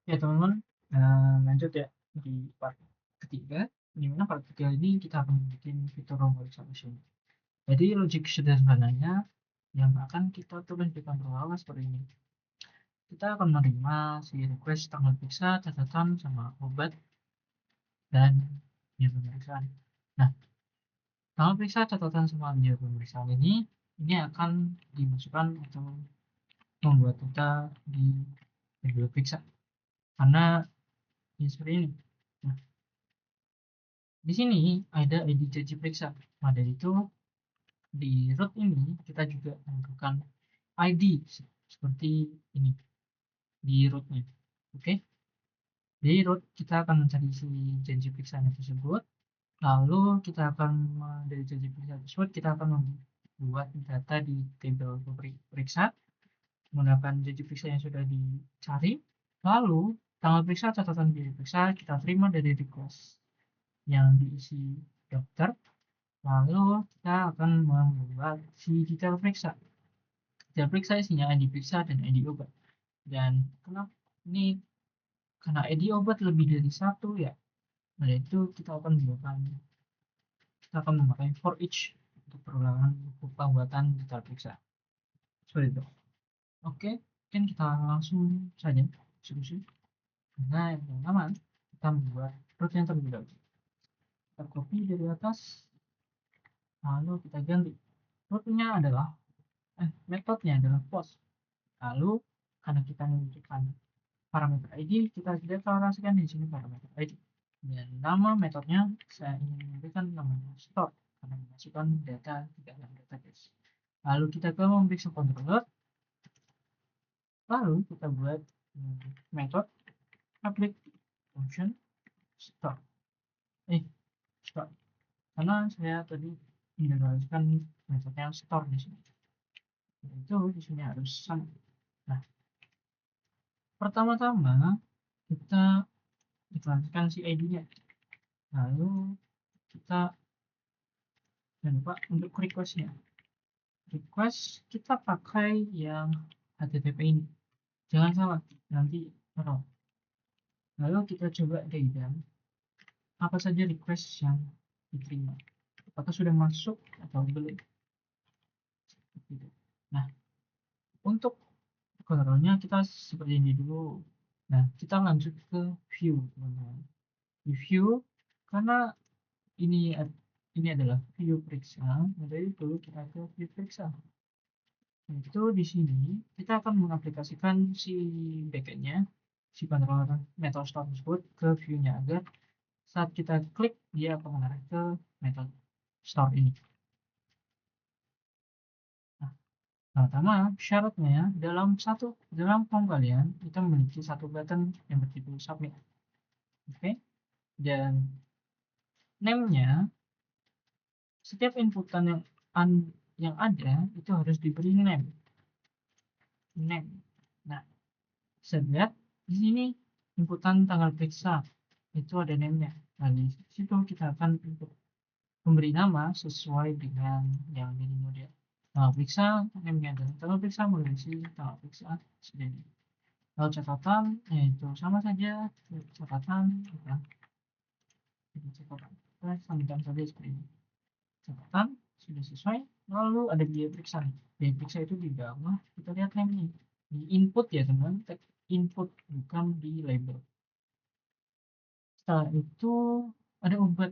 Ya teman-teman, lanjut ya di part ketiga. Di mana part ketiga ini kita akan bikin fitur role solution. Jadi logik sederhananya yang akan kita tulis di kontrol awal seperti ini. Kita akan menerima si request tanggal periksa, catatan, sama obat dan biaya pemeriksaan. Nah, tanggal periksa, catatan, sama biaya pemeriksaan ini akan dimasukkan atau membuat kita di jadwal periksa karena ini seperti ini. Nah, di sini ada ID janji periksa. Nah, dari itu di root ini kita juga menentukan ID seperti ini di rootnya. Oke, di root kita akan mencari si janji periksanya tersebut. Lalu kita akan dari janji periksa tersebut kita akan membuat data di tabel periksa menggunakan janji periksa yang sudah dicari. Lalu tanggal periksa, catatan biaya periksa kita terima dari request yang diisi dokter. Lalu kita akan membuat si detail periksa. Detail periksa isinya ID periksa dan ID obat. Dan kenapa ini karena ID obat lebih dari satu ya. Nah itu kita akan memakai for each untuk perulangan pembuatan detail periksa. Seperti itu. Oke, mungkin kita langsung saja diskusi. Nah yang pertama kita membuat root yang terlebih dahulu. Kita copy dari atas, lalu kita ganti. Rootnya adalah metodenya adalah post. Lalu karena kita memberikan parameter ID, kita deklarasikan di sini parameter ID. Dan nama metodenya saya ingin memberikan namanya store karena memasukkan data di dalam database. Lalu kita ke memeriksa controller. Lalu kita buat metode public function store. Store. Karena saya tadi mendeklarasikan metodenya store di sini. Itu di sini harus sama. Nah, pertama-tama kita deklarasikan si ID-nya. Lalu kita jangan lupa untuk request-nya. Request kita pakai yang HTTP ini. Jangan salah, nanti error. Lalu kita coba data apa saja request yang diterima. Apakah sudah masuk atau belum. Nah, untuk kontrolnya kita seperti ini dulu. Nah, kita lanjut ke view, teman-teman. Di view, karena ini adalah view periksa, jadi dulu kita ke view periksa. Itu di sini kita akan mengaplikasikan si backendnya, si controller method store tersebut ke view-nya agar saat kita klik dia akan mengarah ke method store ini. Nah, pertama syaratnya dalam form kalian kita memiliki satu button yang bertipe submit. Oke, dan name-nya setiap inputan yang ada itu harus diberi name. Nah, bisa lihat di sini inputan tanggal periksa itu ada name-nya. Nah, di situ kita akan input memberi nama sesuai dengan yang ini model. Tanggal periksa name-nya adalah tanggal periksa mengisi tanggal periksa sendiri. Lalu catatan yaitu sama saja catatan catatan. Kita sambungkan saja seperti ini. Catatan sudah sesuai. Lalu ada biaya periksa. Biaya periksa itu di bawah kita lihat name-nya. Di input ya teman, input bukan di label. Setelah itu ada obat.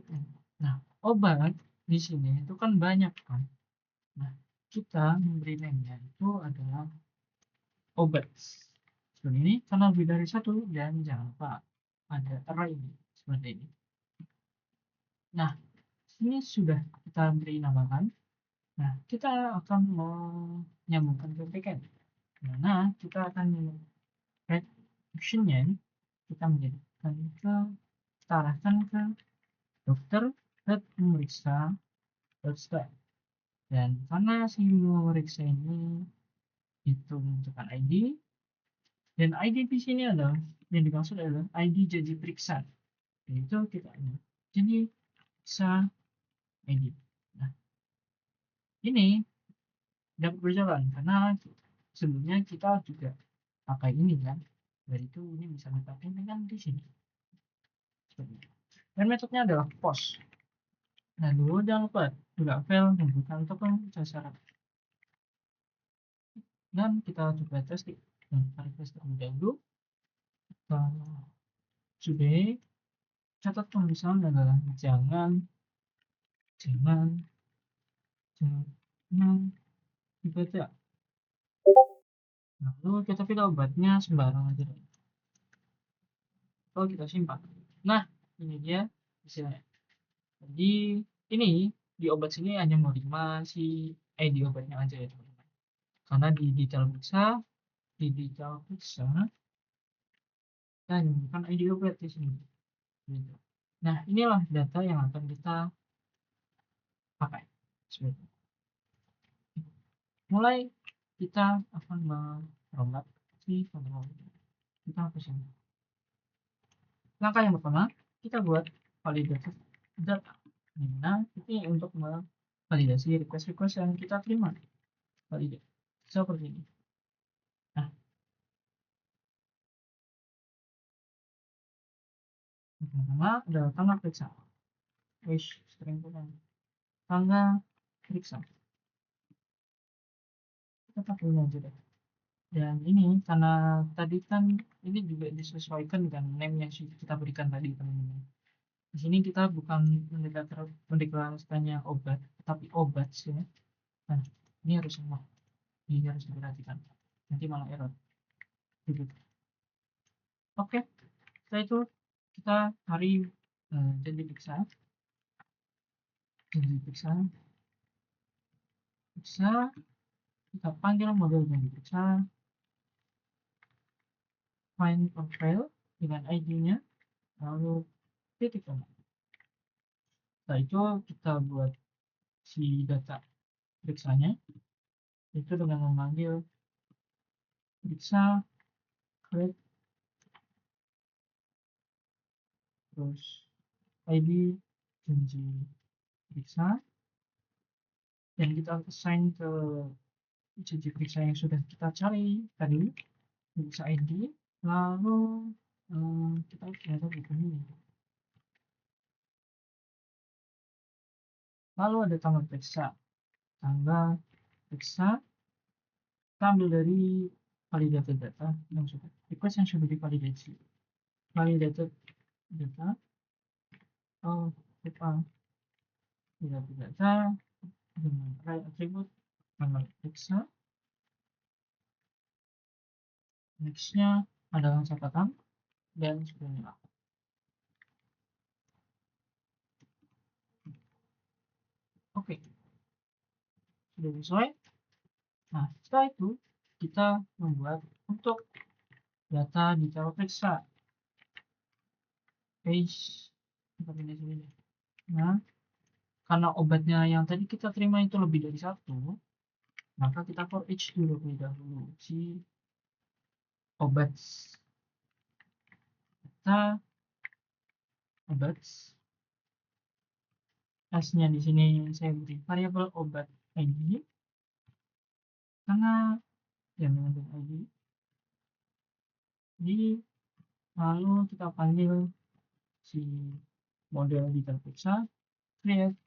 Nah, obat di sini itu kan banyak kan. Nah, kita memberi name-nya itu adalah obat. Seperti ini karena lebih dari satu dan jangan lupa ada array ini seperti ini. Nah, ini sudah kita beri namakan. Nah, kita akan menyambungkan ke backend. Nah, kita akan write action-nya kita menjadikan kita arahkan ke dokter memeriksa website. Dan karena si memeriksa ini itu menentukan ID dan ID di sini adalah yang dimaksud adalah ID janji periksa. Yaitu kita ini jadi periksa ID. Nah, ini dapat berjalan karena sebelumnya kita juga pakai ini kan Dari itu ini bisa dipakai dengan di sini. Dan metodenya adalah post. Nah, dulu jangan lupa juga file membutuhkan untuk mencari syarat. Dan kita coba tes dan verifikasi terlebih dahulu. Sudah catat tulisan adalah jangan dibaca. Lalu kita pilih obatnya sembarang aja. Kalau kita simpan. Nah, ini dia hasilnya. Jadi ini di obat sini hanya menerima di obatnya aja ya teman-teman. Karena di detail periksa dan kan ID obat di sini. Gitu. Nah, inilah data yang akan kita pakai. Mulai kita akan merombak si kontrol. Kita hapus ini. Langkah yang pertama, kita buat validasi data. Nah, ini untuk validasi request yang kita terima. Validate seperti ini. Nah, yang pertama adalah tanggal periksa. String tanggal periksa. Kita pakai ini aja deh. Dan ini karena tadi kan ini juga disesuaikan dengan name yang kita berikan tadi teman-teman. Di sini kita bukan mendeklarasikannya obat, tapi obat ya. Nah, ini harus semua. Ini harus diperhatikan. Nanti malah error. Oke, setelah itu kita cari janji periksa. Kita panggil model janji periksa. Find a file dengan ID-nya, lalu titik koma. Setelah itu kita buat si data periksanya itu dengan memanggil periksa create terus ID janji periksa dan kita assign ke janji periksa yang sudah kita cari tadi periksa ID lalu kita ternyata bukan ini. Lalu ada tanggal periksa kita ambil dari validated data yang sudah request yang sudah divalidasi validated data kita validated data dengan array attribute tanggal periksa nextnya adalah catatan dan sebagainya. Oke, sudah sesuai. Nah, setelah itu kita membuat untuk data di tabel periksa page seperti ini sini. Nah, karena obatnya yang tadi kita terima itu lebih dari satu, maka kita for each dulu lebih dahulu si obat kita obat S-nya di sini saya beri variabel obat ID karena yang mengandung ID. Jadi lalu kita panggil si model di terperiksa create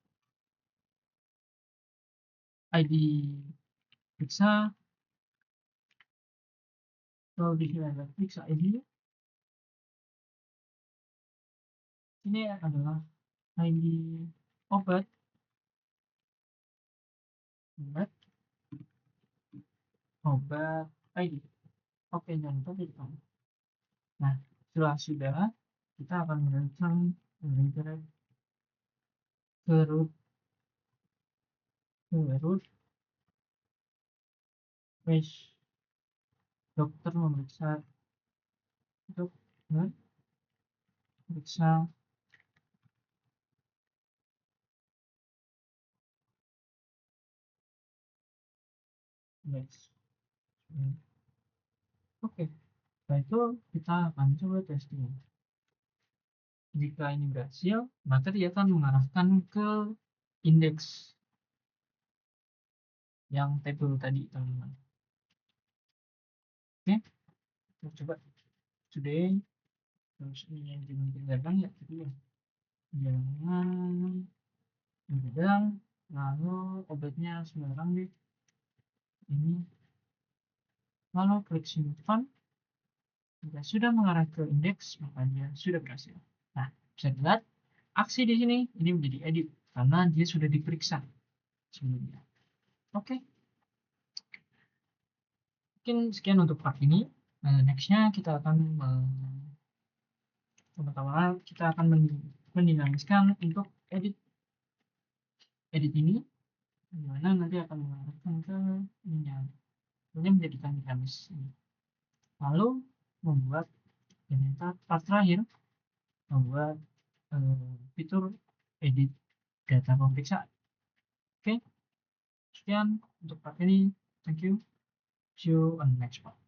ID periksa lalu di sini ada periksa ID. Ini adalah ID obat ID. Oke, jangan lupa ditekan. Nah, setelah sudah kita akan merancang ke root page dokter memeriksa periksa guys. Oke, setelah itu kita akan coba testing. Jika ini berhasil, maka dia akan mengarahkan ke indeks yang tabel tadi teman-teman. Oke, kita coba today, terus ini yang digadang ya, jadi ya jangan digadang, lalu obatnya sembarang deh ini, lalu klik simpan. Jika sudah mengarah ke indeks, maka dia sudah berhasil. Nah, bisa dilihat aksi di sini ini menjadi edit karena dia sudah diperiksa sebelumnya. Oke, mungkin sekian untuk part ini. Nextnya kita akan pertama kita akan mendinamiskan untuk edit ini, dimana nanti akan mengarahkan ke ini yang menjadikan dinamis ini. Lalu membuat part terakhir, membuat fitur edit data pemeriksaan. Oke, sekian untuk part ini. Thank you. See you on the next part.